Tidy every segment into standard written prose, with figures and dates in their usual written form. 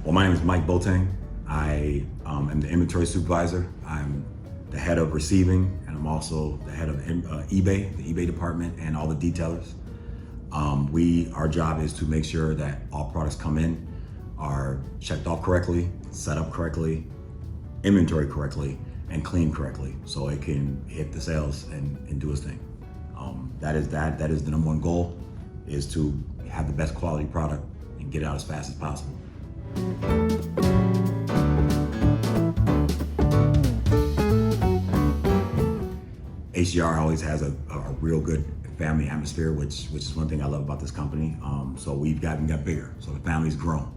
Well, my name is Mike Boateng. I am the inventory supervisor. I'm the head of receiving, and I'm also the head of eBay, the eBay department, and all the detailers. Our job is to make sure that all products come in are checked off correctly, set up correctly, inventory correctly, and cleaned correctly, so it can hit the sales and do its thing. That is the number one goal, is to have the best quality product and get it out as fast as possible. HGR always has a real good family atmosphere, which is one thing I love about this company. So we've got bigger. So the family's grown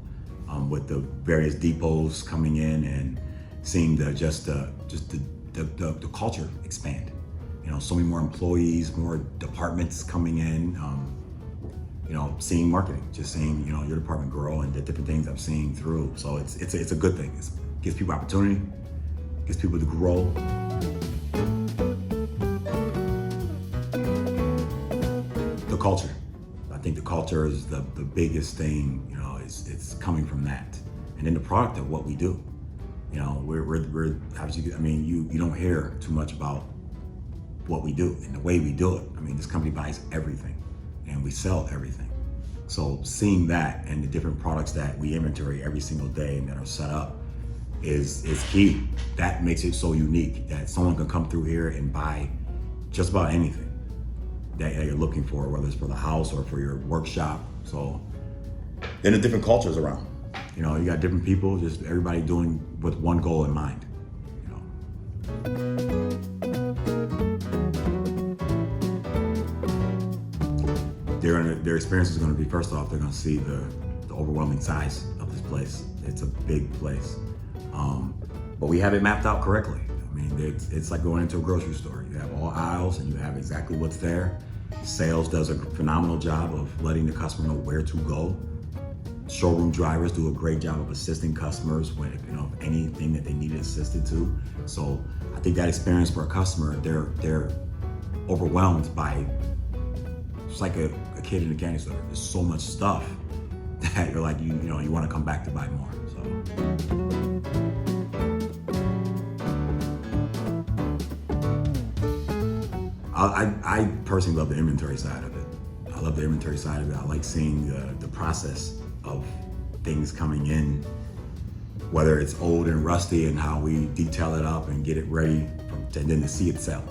with the various depots coming in and seeing the culture expand. You know, so many more employees, more departments coming in. You know, seeing marketing, just seeing, you know, your department grow and the different things I'm seeing through. So it's a good thing. It gives people opportunity, gives people to grow. The culture. I think the culture is the biggest thing, you know, it's coming from that. And then the product of what we do. You know, we're obviously, I mean, you don't hear too much about what we do and the way we do it. I mean, this company buys everything and we sell everything. So seeing that and the different products that we inventory every single day and that are set up is key. That makes it so unique that someone can come through here and buy just about anything that you're looking for, whether it's for the house or for your workshop. So then the different cultures around. You know, you got different people, just everybody doing with one goal in mind. You know. Their experience is going to be, first off, they're going to see the overwhelming size of this place. It's a big place, but we have it mapped out correctly. I mean, it's like going into a grocery store. You have all aisles and you have exactly what's there. Sales does a phenomenal job of letting the customer know where to go. Showroom drivers do a great job of assisting customers when, you know, anything that they needed assisted to. So I think that experience for a customer, they're overwhelmed by, it's like a kid in a candy store. There's so much stuff that you're like, you know, you want to come back to buy more. So. I personally love the inventory side of it. I love the inventory side of it. I like seeing the process of things coming in, whether it's old and rusty and how we detail it up and get it ready and then to see it sell.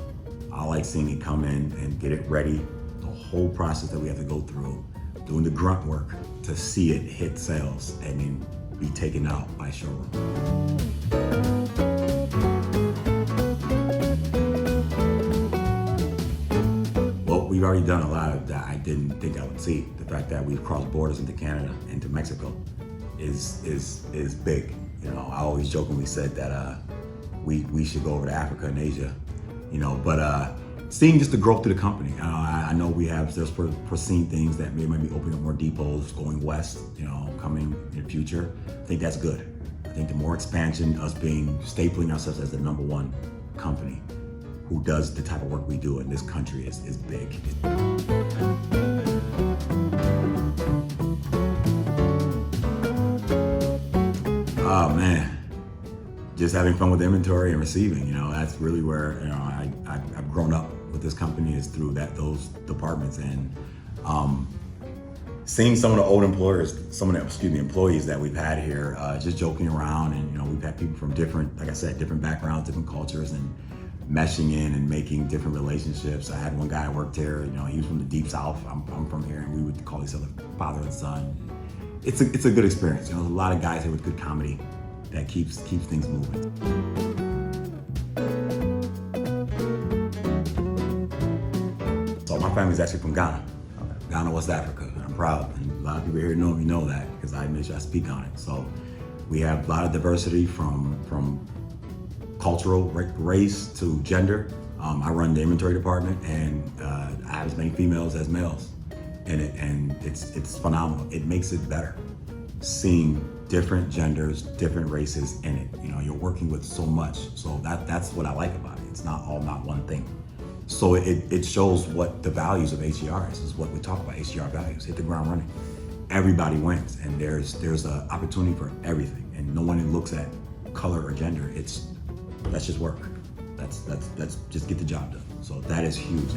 I like seeing it come in and get it ready, the whole process that we have to go through, doing the grunt work to see it hit sales and then be taken out by showroom. We've already done a lot of that I didn't think I would see. The fact that we've crossed borders into Canada, into Mexico, is big. You know, I always jokingly said that we should go over to Africa and Asia, you know. But seeing just the growth of the company, I know we have just foreseen things that maybe be opening up more depots going west, you know, coming in the future. I think that's good. I think the more expansion, us stapling ourselves as the number one company who does the type of work we do in this country is big. Oh man, just having fun with inventory and receiving, you know, that's really where, you know, I've grown up with this company, is through those departments. And seeing some of the old employees that we've had here, just joking around, and, you know, we've had people from different, like I said, different backgrounds, different cultures, and meshing in and making different relationships. I had one guy who worked here, you know, he was from the deep south. I'm from here, and we would call each other father and son. It's a good experience. You know, there's a lot of guys here with good comedy that keeps things moving. So my family's actually from Ghana, West Africa. I'm proud, and a lot of people here know me know that because I make sure I speak on it. So we have a lot of diversity from cultural, race to gender. I run the inventory department, and I have as many females as males in it, and it's phenomenal. It makes it better seeing different genders, different races in it. You know, you're working with so much, so that's what I like about it. It's not one thing. So it shows what the values of HGR is what we talk about, HGR values. Hit the ground running. everybody wins, and there's an opportunity for everything, and no one looks at color or gender. Let's just work. Let's just get the job done. So that is huge.